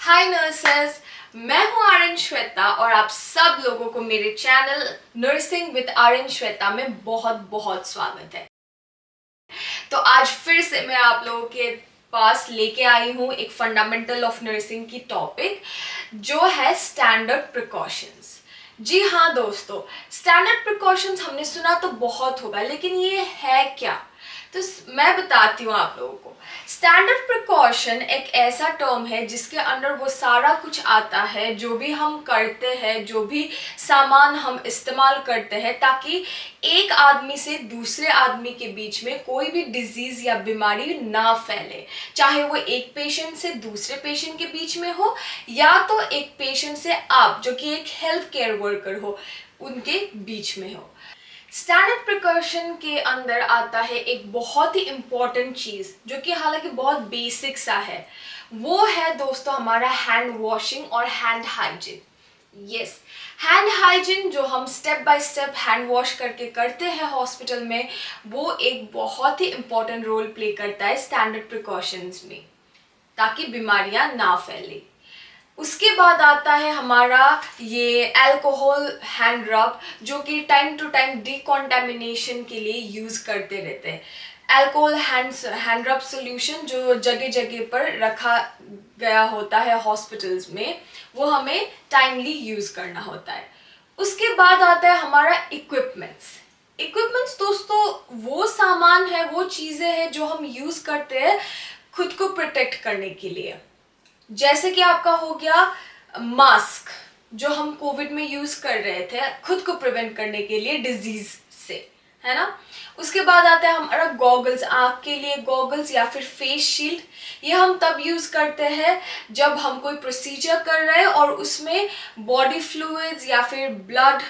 हाय nurses, मैं हूं आर्यन श्वेता और आप सब लोगों को मेरे channel nursing with Aryan Shweta में बहुत बहुत स्वागत है। तो आज फिर से मैं आप लोगों के पास लेके आई हूं एक फंडामेंटल ऑफ नर्सिंग की टॉपिक जो है स्टैंडर्ड प्रिकॉशंस। जी हाँ दोस्तों, स्टैंडर्ड प्रिकॉशंस हमने सुना तो बहुत होगा, लेकिन ये है क्या? तो मैं बताती हूँ आप लोगों को। स्टैंडर्ड प्रिकॉशन एक ऐसा टर्म है जिसके अंडर वो सारा कुछ आता है जो भी हम करते हैं, जो भी सामान हम इस्तेमाल करते हैं, ताकि एक आदमी से दूसरे आदमी के बीच में कोई भी डिजीज या बीमारी ना फैले। चाहे वो एक पेशेंट से दूसरे पेशेंट के बीच में हो या तो एक पेशेंट से आप जो कि एक हेल्थ केयर वर्कर हो उनके बीच में हो। स्टैंडर्ड प्रिकॉशन के अंदर आता है एक बहुत ही इम्पॉर्टेंट चीज़ जो कि हालांकि बहुत बेसिक सा है। वो है दोस्तों हमारा हैंड वॉशिंग और hand hygiene. Yes, hand hygiene जो हम step by step hand wash करके करते हैं हॉस्पिटल में, वो एक बहुत ही इम्पॉर्टेंट रोल प्ले करता है स्टैंडर्ड प्रिकॉशंस में, ताकि बीमारियां ना फैले। उसके बाद आता है हमारा ये अल्कोहल हैंड रब, जो कि टाइम टू टाइम डिकॉन्टामिनेशन के लिए यूज करते रहते हैं। अल्कोहल हैंड रब सोल्यूशन जो जगह जगह पर रखा गया होता है हॉस्पिटल्स में, वो हमें टाइमली यूज करना होता है। उसके बाद आता है हमारा इक्विपमेंट्स दोस्तों वो सामान है, वो चीजें हैं जो हम यूज करते हैं खुद को प्रोटेक्ट करने के लिए। जैसे कि आपका हो गया मास्क जो हम कोविड में यूज कर रहे थे खुद को प्रिवेंट करने के लिए डिजीज से, है ना। उसके बाद आता है हमारा गॉगल्स, आंख के लिए गॉगल्स या फिर फेस शील्ड। ये हम तब यूज करते हैं जब हम कोई प्रोसीजर कर रहे हैं और उसमें बॉडी फ्लूइड्स या फिर ब्लड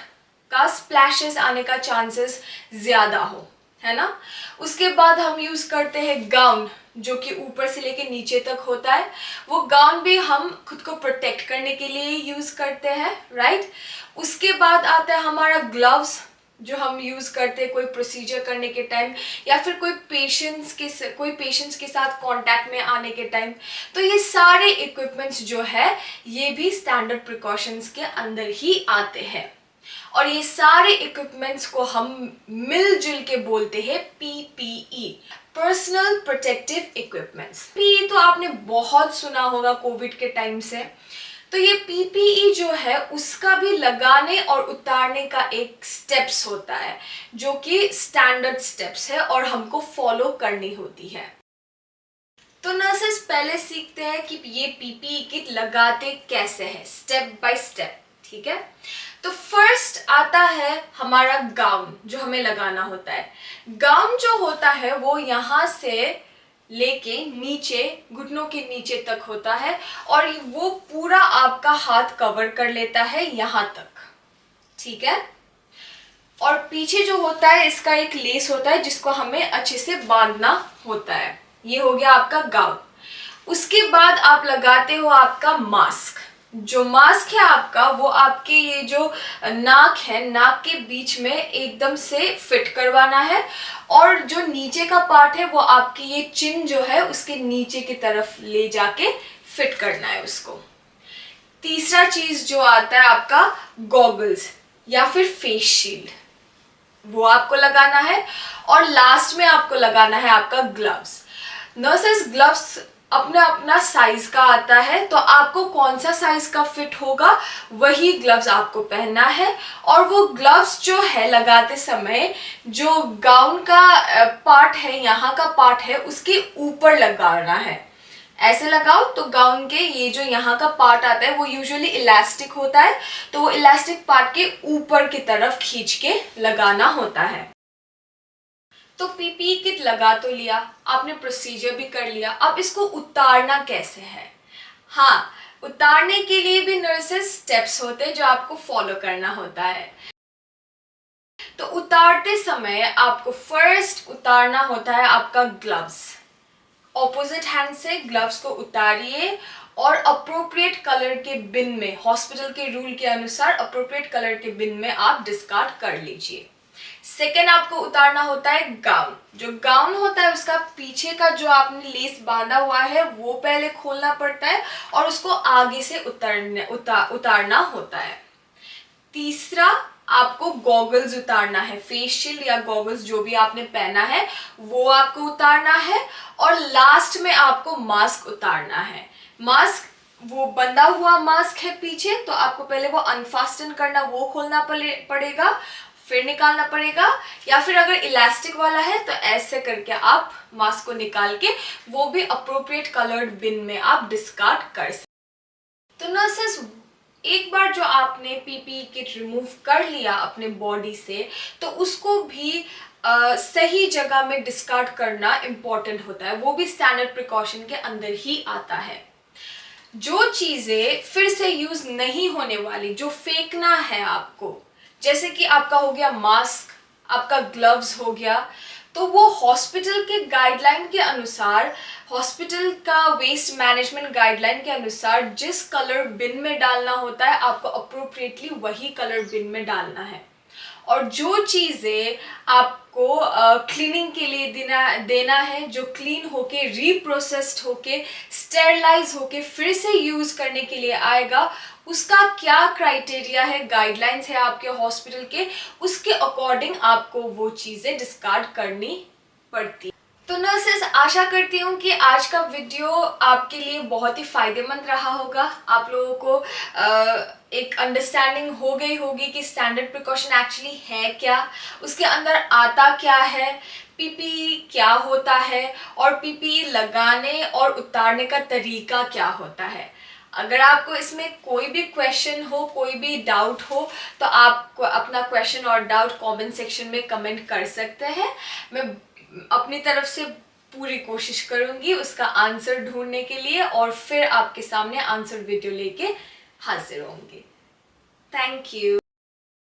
का स्प्लैशेस आने का चांसेस ज्यादा हो, है ना। उसके बाद हम यूज करते हैं गाउन जो कि ऊपर से लेके नीचे तक होता है। वो गाउन भी हम खुद को प्रोटेक्ट करने के लिए यूज करते हैं, राइट। उसके बाद आता है हमारा ग्लव्स जो हम यूज करते हैं कोई प्रोसीजर करने के टाइम या फिर कोई पेशेंट्स के साथ कांटेक्ट में आने के टाइम। तो ये सारे इक्विपमेंट्स जो है ये भी स्टैंडर्ड प्रिकॉशंस के अंदर ही आते हैं, और ये सारे इक्विपमेंट्स को हम मिलजुल के बोलते हैं PPE, personal protective equipments. PPE तो आपने बहुत सुना होगा कोविड के टाइम से। तो ये पीपीई जो है उसका भी लगाने और उतारने का एक स्टेप्स होता है जो कि स्टैंडर्ड स्टेप्स है और हमको फॉलो करनी होती है। तो नर्सेस पहले सीखते हैं कि ये पीपीई किट लगाते कैसे है, स्टेप बाय स्टेप, ठीक है। तो फर्स्ट आता है हमारा गाउन जो हमें लगाना होता है। गाउन जो होता है वो यहाँ से लेके नीचे घुटनों के नीचे तक होता है और वो पूरा आपका हाथ कवर कर लेता है यहाँ तक, ठीक है। और पीछे जो होता है इसका एक लेस होता है जिसको हमें अच्छे से बांधना होता है। ये हो गया आपका गाउन। उसके बाद आप लगाते हो आपका मास्क। जो मास्क है आपका वो आपके ये जो नाक है, नाक के बीच में एकदम से फिट करवाना है, और जो नीचे का पार्ट है वो आपकी ये चिन जो है उसके नीचे की तरफ ले जाके फिट करना है उसको। तीसरा चीज जो आता है आपका गॉगल्स या फिर फेस शील्ड, वो आपको लगाना है। और लास्ट में आपको लगाना है आपका ग्लव्स। नर्सेस ग्लव्स अपना अपना साइज का आता है, तो आपको कौन सा साइज का फिट होगा वही ग्लव्स आपको पहनना है। और वो ग्लव्स जो है लगाते समय जो गाउन का पार्ट है, यहाँ का पार्ट है, उसके ऊपर लगाना है। ऐसे लगाओ तो गाउन के ये जो यहाँ का पार्ट आता है वो यूजुअली इलास्टिक होता है, तो वो इलास्टिक पार्ट के ऊपर की तरफ खींच के लगाना होता है। तो पीपीई किट लगा तो लिया आपने, प्रोसीजर भी कर लिया, अब इसको उतारना कैसे है। हाँ, उतारने के लिए भी नर्सेस स्टेप्स होते हैं जो आपको फॉलो करना होता है। तो उतारते समय आपको फर्स्ट उतारना होता है आपका ग्लव्स। ऑपोजिट हैंड से ग्लव्स को उतारिए और अप्रोप्रिएट कलर के बिन में, हॉस्पिटल के रूल के अनुसार अप्रोप्रिएट कलर के बिन में आप डिस्कार्ड कर लीजिए। सेकेंड आपको उतारना होता है गाउन। जो गाउन होता है उसका पीछे का जो आपने लेस बांधा हुआ है वो पहले खोलना पड़ता है और उसको आगे से उतारना होता है। तीसरा आपको गॉगल्स उतारना है, फेस शील्ड या गॉगल्स जो भी आपने पहना है वो आपको उतारना है। और लास्ट में आपको मास्क उतारना है। मास्क वो बंधा हुआ मास्क है पीछे, तो आपको पहले वो अनफास्टन करना, वो खोलना पड़ेगा, फिर निकालना पड़ेगा, या फिर अगर इलास्टिक वाला है तो ऐसे करके आप मास्क को निकाल के वो भी अप्रोप्रिएट कलर्ड बिन में आप डिस्कार्ड कर सकते। तो नर्सेस, एक बार जो आपने पीपीई किट रिमूव कर लिया अपने बॉडी से, तो उसको भी सही जगह में डिस्कार्ड करना इंपॉर्टेंट होता है। वो भी स्टैंडर्ड प्रिकॉशन के अंदर ही आता है। जो चीजें फिर से यूज नहीं होने वाली, जो फेंकना है आपको, जैसे कि आपका हो गया मास्क, आपका ग्लव्स हो गया, तो वो हॉस्पिटल के गाइडलाइन के अनुसार, हॉस्पिटल का वेस्ट मैनेजमेंट गाइडलाइन के अनुसार जिस कलर बिन में डालना होता है आपको अप्रोप्रिएटली वही कलर बिन में डालना है। और जो चीज़ें आपको क्लीनिंग के लिए देना है, जो क्लीन होके रीप्रोसेस्ड होके स्टेरलाइज होके फिर से यूज़ करने के लिए आएगा, उसका क्या क्राइटेरिया है, गाइडलाइंस है आपके हॉस्पिटल के, उसके अकॉर्डिंग आपको वो चीज़ें डिस्कार्ड करनी पड़ती है। तो नर्सेस, आशा करती हूँ कि आज का वीडियो आपके लिए बहुत ही फायदेमंद रहा होगा। आप लोगों को एक अंडरस्टैंडिंग हो गई होगी कि स्टैंडर्ड प्रिकॉशन एक्चुअली है क्या, उसके अंदर आता क्या है, पीपीई क्या होता है और पीपीई लगाने और उतारने का तरीका क्या होता है। अगर आपको इसमें कोई भी क्वेश्चन हो, कोई भी डाउट हो, तो आप अपना क्वेश्चन और डाउट कमेंट सेक्शन में कमेंट कर सकते हैं। मैं अपनी तरफ से पूरी कोशिश करूंगी उसका आंसर ढूंढने के लिए और फिर आपके सामने आंसर वीडियो लेके हाजिर होंगी। Thank you.